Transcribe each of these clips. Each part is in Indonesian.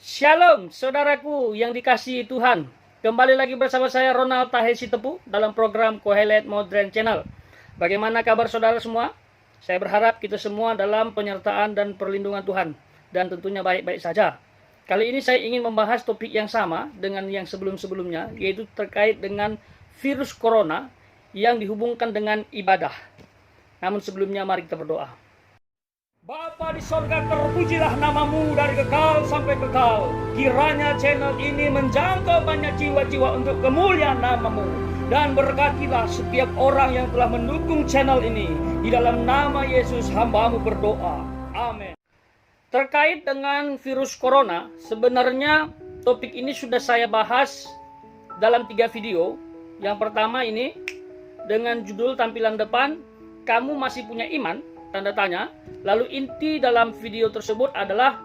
Shalom saudaraku yang dikasihi Tuhan. Kembali lagi bersama saya Ronald Tahe Sitepu dalam program Kohelet Modern Channel. Bagaimana kabar saudara semua? Saya berharap kita semua dalam penyertaan dan perlindungan Tuhan. Dan tentunya baik-baik saja. Kali ini saya ingin membahas topik yang sama dengan yang sebelum-sebelumnya, yaitu terkait dengan virus corona yang dihubungkan dengan ibadah. Namun sebelumnya mari kita berdoa. Bapa di sorga, terpujilah namamu dari kekal sampai kekal. Kiranya channel ini menjangkau banyak jiwa-jiwa untuk kemuliaan namamu. Dan berkatilah setiap orang yang telah mendukung channel ini. Di dalam nama Yesus hambamu berdoa. Amin. Terkait dengan virus corona, sebenarnya topik ini sudah saya bahas dalam 3 video. Yang pertama ini dengan judul tampilan depan, kamu masih punya iman? Tanda tanya. Lalu inti dalam video tersebut adalah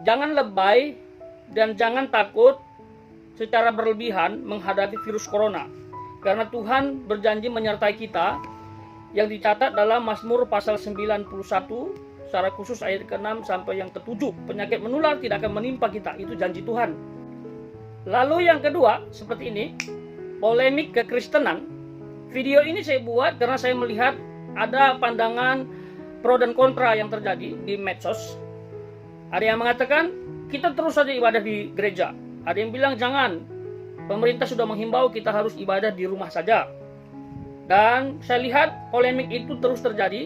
jangan lebay dan jangan takut secara berlebihan menghadapi virus corona. Karena Tuhan berjanji menyertai kita yang dicatat dalam Mazmur pasal 91 secara khusus ayat ke-6 sampai yang ke-7. Penyakit menular tidak akan menimpa kita, itu janji Tuhan. Lalu yang kedua, seperti ini, polemik kekristenan. Video ini saya buat karena saya melihat ada pandangan pro dan kontra yang terjadi di medsos. Ada yang mengatakan kita terus saja ibadah di gereja. Ada yang bilang jangan, pemerintah sudah menghimbau kita harus ibadah di rumah saja. Dan saya lihat polemik itu terus terjadi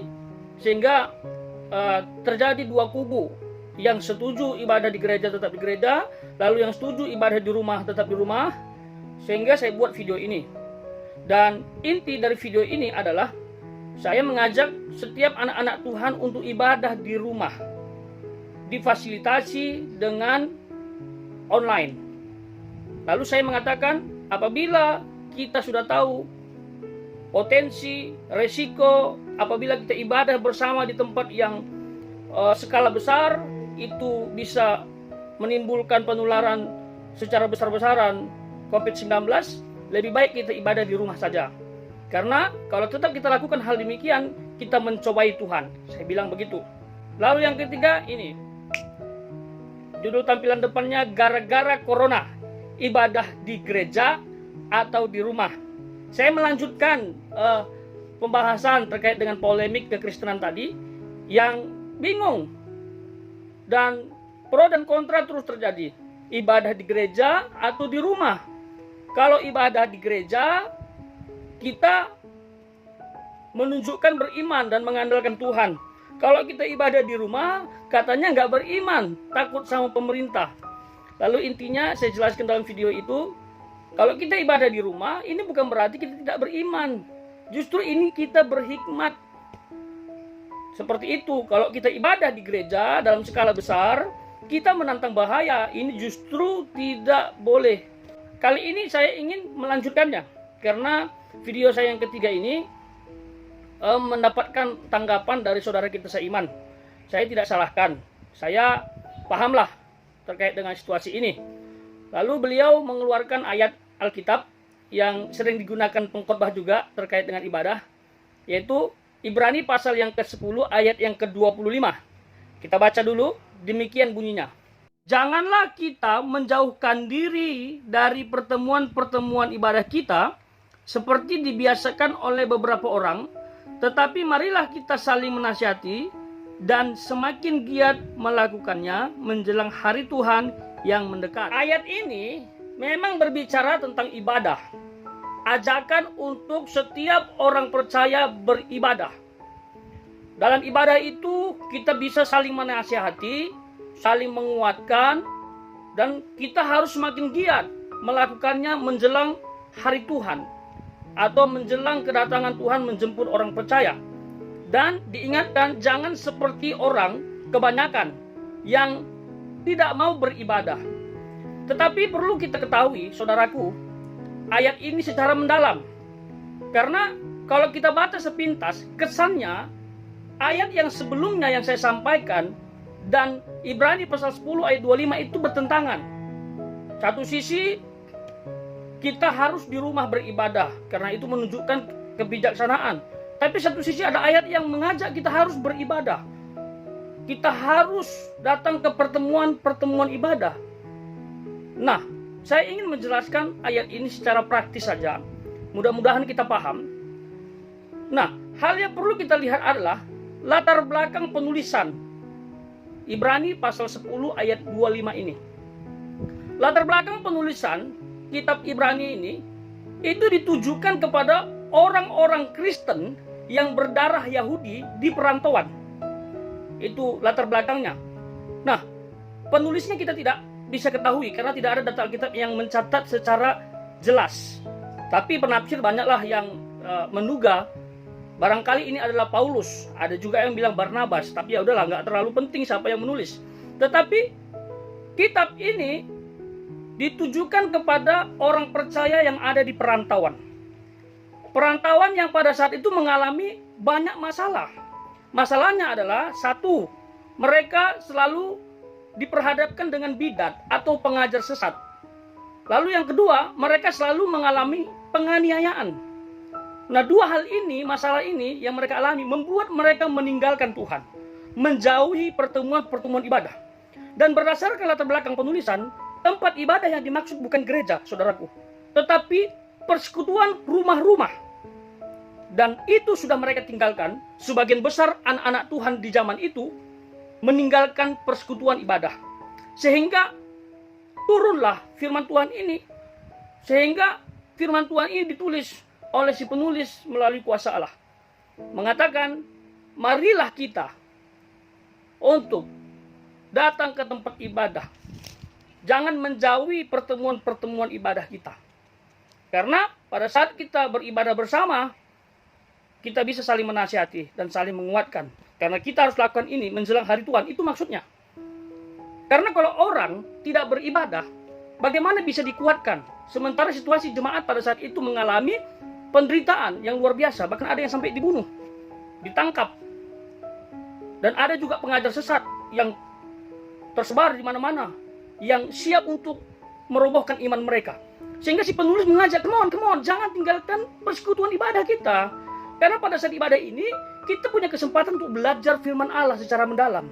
sehingga terjadi 2 kubu. Yang setuju ibadah di gereja tetap di gereja, lalu yang setuju ibadah di rumah tetap di rumah. Sehingga saya buat video ini. Dan inti dari video ini adalah saya mengajak setiap anak-anak Tuhan untuk ibadah di rumah, difasilitasi dengan online. Lalu saya mengatakan, apabila kita sudah tahu potensi, resiko, apabila kita ibadah bersama di tempat yang skala besar, itu bisa menimbulkan penularan secara besar-besaran COVID-19, lebih baik kita ibadah di rumah saja. Karena kalau tetap kita lakukan hal demikian, kita mencobai Tuhan. Saya bilang begitu. Lalu yang ketiga ini. Judul tampilan depannya gara-gara corona. Ibadah di gereja atau di rumah. Saya melanjutkan pembahasan terkait dengan polemik kekristenan tadi. Yang bingung. Dan pro dan kontra terus terjadi. Ibadah di gereja atau di rumah. Kalau ibadah di gereja, kita menunjukkan beriman dan mengandalkan Tuhan. Kalau kita ibadah di rumah, katanya nggak beriman, takut sama pemerintah. Lalu intinya saya jelaskan dalam video itu, kalau kita ibadah di rumah, ini bukan berarti kita tidak beriman. Justru ini kita berhikmat. Seperti itu, kalau kita ibadah di gereja dalam skala besar, kita menantang bahaya. Ini justru tidak boleh. Kali ini saya ingin melanjutkannya, karena video saya yang ketiga ini mendapatkan tanggapan dari saudara kita seiman. Saya tidak salahkan, saya pahamlah terkait dengan situasi ini. Lalu beliau mengeluarkan ayat Alkitab yang sering digunakan pengkhotbah juga terkait dengan ibadah, yaitu Ibrani pasal yang ke-10 ayat yang ke-25. Kita baca dulu, demikian bunyinya. Janganlah kita menjauhkan diri dari pertemuan-pertemuan ibadah kita seperti dibiasakan oleh beberapa orang, tetapi marilah kita saling menasihati dan semakin giat melakukannya menjelang hari Tuhan yang mendekat. Ayat ini memang berbicara tentang ibadah. Ajakan untuk setiap orang percaya beribadah. Dalam ibadah itu kita bisa saling menasihati, saling menguatkan, dan kita harus semakin giat melakukannya menjelang hari Tuhan atau menjelang kedatangan Tuhan menjemput orang percaya. Dan diingatkan jangan seperti orang kebanyakan yang tidak mau beribadah. Tetapi perlu kita ketahui, saudaraku, ayat ini secara mendalam. Karena kalau kita baca sepintas, kesannya ayat yang sebelumnya yang saya sampaikan dan Ibrani pasal 10 ayat 25 itu bertentangan. Satu sisi kita harus di rumah beribadah karena itu menunjukkan kebijaksanaan. Tapi satu sisi ada ayat yang mengajak kita harus beribadah. kita harus datang ke pertemuan ibadah. Nah, saya ingin menjelaskan ayat ini secara praktis saja. Mudah-mudahan kita paham. Nah, hal yang perlu kita lihat adalah latar belakang penulisan Ibrani pasal 10 ayat 25 ini. Latar belakang penulisan kitab Ibrani ini itu ditujukan kepada orang-orang Kristen yang berdarah Yahudi di perantauan. Itu latar belakangnya. Nah, penulisnya kita tidak bisa ketahui karena tidak ada data Alkitab yang mencatat secara jelas. Tapi penafsir banyaklah yang menduga barangkali ini adalah Paulus. Ada juga yang bilang Barnabas, tapi ya udahlah, nggak terlalu penting siapa yang menulis. Tetapi kitab ini ditujukan kepada orang percaya yang ada di perantauan. Perantauan yang pada saat itu mengalami banyak masalah. Masalahnya adalah satu, mereka selalu diperhadapkan dengan bidat atau pengajar sesat. Lalu yang kedua, mereka selalu mengalami penganiayaan. Nah, dua hal ini, masalah ini yang mereka alami membuat mereka meninggalkan Tuhan, menjauhi pertemuan ibadah. Dan berdasarkan latar belakang penulisan, tempat ibadah yang dimaksud bukan gereja, saudaraku, tetapi persekutuan rumah-rumah. Dan itu sudah mereka tinggalkan. Sebagian besar anak-anak Tuhan di zaman itu meninggalkan persekutuan ibadah. Sehingga turunlah firman Tuhan ini. Sehingga firman Tuhan ini ditulis oleh si penulis melalui kuasa Allah. Mengatakan, marilah kita untuk datang ke tempat ibadah. Jangan menjauhi pertemuan-pertemuan ibadah kita. Karena pada saat kita beribadah bersama, kita bisa saling menasihati dan saling menguatkan. Karena kita harus lakukan ini menjelang hari Tuhan. Itu maksudnya. Karena kalau orang tidak beribadah, bagaimana bisa dikuatkan? Sementara situasi jemaat pada saat itu mengalami penderitaan yang luar biasa. Bahkan ada yang sampai dibunuh, ditangkap. Dan ada juga pengajar sesat yang tersebar di mana-mana, yang siap untuk merobohkan iman mereka. Sehingga si penulis mengajak, come on, jangan tinggalkan persekutuan ibadah kita. Karena pada saat ibadah ini, kita punya kesempatan untuk belajar firman Allah secara mendalam.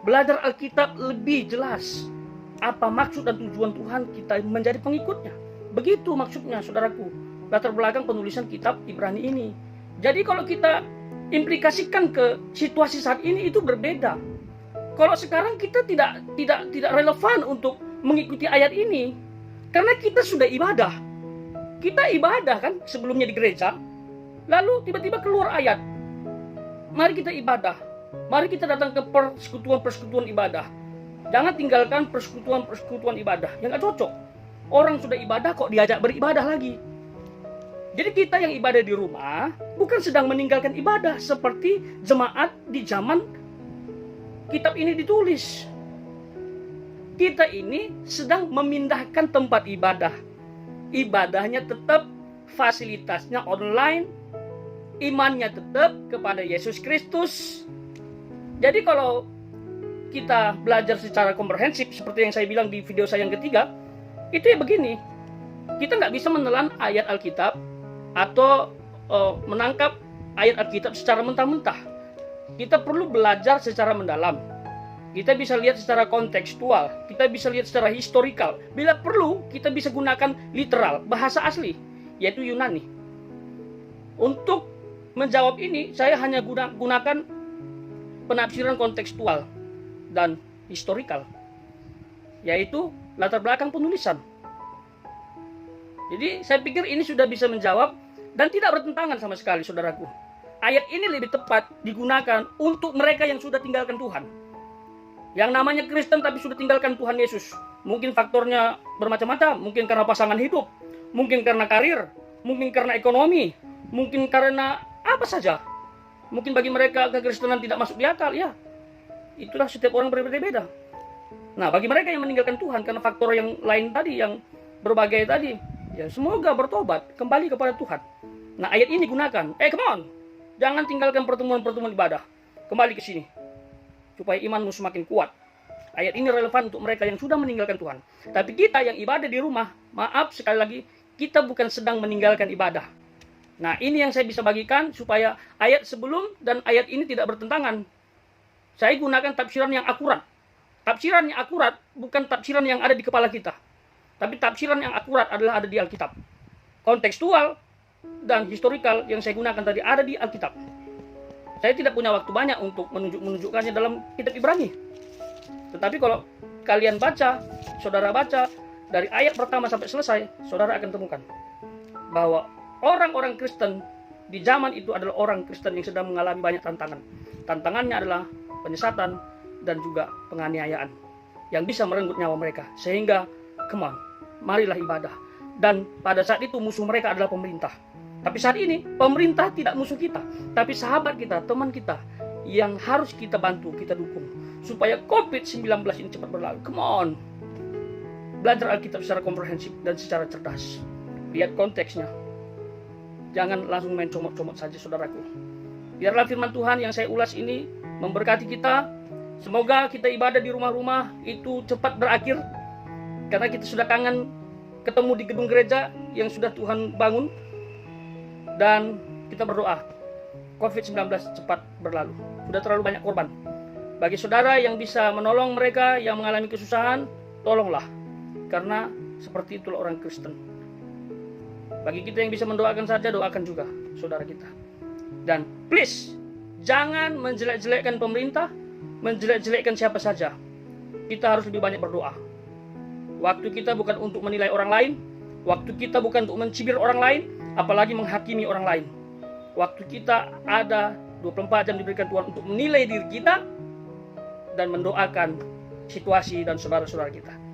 Belajar Alkitab lebih jelas. Apa maksud dan tujuan Tuhan kita menjadi pengikutnya. Begitu maksudnya, saudaraku. Latar belakang penulisan kitab Ibrani ini. Jadi kalau kita implikasikan ke situasi saat ini, itu berbeda. Kalau sekarang kita tidak relevan untuk mengikuti ayat ini. Karena kita sudah ibadah. Kita ibadah kan sebelumnya di gereja. Lalu tiba-tiba keluar ayat. Mari kita ibadah. Mari kita datang ke persekutuan ibadah. Jangan tinggalkan persekutuan ibadah. Yang gak cocok. Orang sudah ibadah kok diajak beribadah lagi. Jadi kita yang ibadah di rumah bukan sedang meninggalkan ibadah seperti jemaat di zaman kitab ini ditulis. Kita ini sedang memindahkan tempat ibadah. Ibadahnya tetap, fasilitasnya online, imannya tetap kepada Yesus Kristus. Jadi kalau kita belajar secara komprehensif seperti yang saya bilang di video saya yang ketiga, itu ya begini. Kita nggak bisa menelan ayat Alkitab atau menangkap ayat Alkitab secara mentah-mentah. Kita perlu belajar secara mendalam. Kita bisa lihat secara kontekstual. Kita bisa lihat secara historikal. Bila perlu, kita bisa gunakan literal, bahasa asli, yaitu Yunani. Untuk menjawab ini, saya hanya gunakan penafsiran kontekstual dan historikal, yaitu latar belakang penulisan. Jadi saya pikir ini sudah bisa menjawab dan tidak bertentangan sama sekali, saudaraku. Ayat ini lebih tepat digunakan untuk mereka yang sudah tinggalkan Tuhan. Yang namanya Kristen tapi sudah tinggalkan Tuhan Yesus. Mungkin faktornya bermacam-macam. Mungkin karena pasangan hidup. Mungkin karena karir. Mungkin karena ekonomi. Mungkin karena apa saja. Mungkin bagi mereka kekristenan tidak masuk di akal. Ya, itulah setiap orang berbeda-beda. Nah, bagi mereka yang meninggalkan Tuhan karena faktor yang lain tadi, yang berbagai tadi, ya semoga bertobat kembali kepada Tuhan. Nah, ayat ini gunakan. Come on. Jangan tinggalkan pertemuan-pertemuan ibadah. Kembali ke sini. Supaya imanmu semakin kuat. Ayat ini relevan untuk mereka yang sudah meninggalkan Tuhan. Tapi kita yang ibadah di rumah, maaf sekali lagi, kita bukan sedang meninggalkan ibadah. Nah, ini yang saya bisa bagikan supaya ayat sebelum dan ayat ini tidak bertentangan. Saya gunakan tafsiran yang akurat. Tafsiran yang akurat bukan tafsiran yang ada di kepala kita. Tapi tafsiran yang akurat adalah ada di Alkitab. Kontekstual dan historikal yang saya gunakan tadi ada di Alkitab. Saya tidak punya waktu banyak untuk menunjukkannya dalam kitab Ibrani. Tetapi kalau kalian baca, saudara baca dari ayat pertama sampai selesai, saudara akan temukan bahwa orang-orang Kristen di zaman itu adalah orang Kristen yang sedang mengalami banyak tantangan. Tantangannya adalah penyesatan dan juga penganiayaan yang bisa merenggut nyawa mereka. Sehingga, come on, marilah ibadah. Dan pada saat itu musuh mereka adalah pemerintah. Tapi saat ini pemerintah tidak musuh kita, tapi sahabat kita, teman kita yang harus kita bantu, kita dukung supaya COVID-19 ini cepat berlalu. Come on. Belajar Alkitab secara komprehensif dan secara cerdas. Lihat konteksnya. Jangan langsung main comot-comot saja, saudaraku. Biarlah firman Tuhan yang saya ulas ini memberkati kita. Semoga kita ibadah di rumah-rumah itu cepat berakhir, karena kita sudah kangen ketemu di gedung gereja yang sudah Tuhan bangun. Dan kita berdoa COVID-19 cepat berlalu. Sudah terlalu banyak korban. Bagi saudara yang bisa menolong mereka yang mengalami kesusahan, tolonglah. Karena seperti itulah orang Kristen. Bagi kita yang bisa mendoakan saja, doakan juga saudara kita. Dan please, jangan menjelek-jelekkan pemerintah, menjelek-jelekkan siapa saja. Kita harus lebih banyak berdoa. Waktu kita bukan untuk menilai orang lain. Waktu kita bukan untuk mencibir orang lain, apalagi menghakimi orang lain. Waktu kita ada 24 jam diberikan Tuhan untuk menilai diri kita dan mendoakan situasi dan saudara-saudara kita.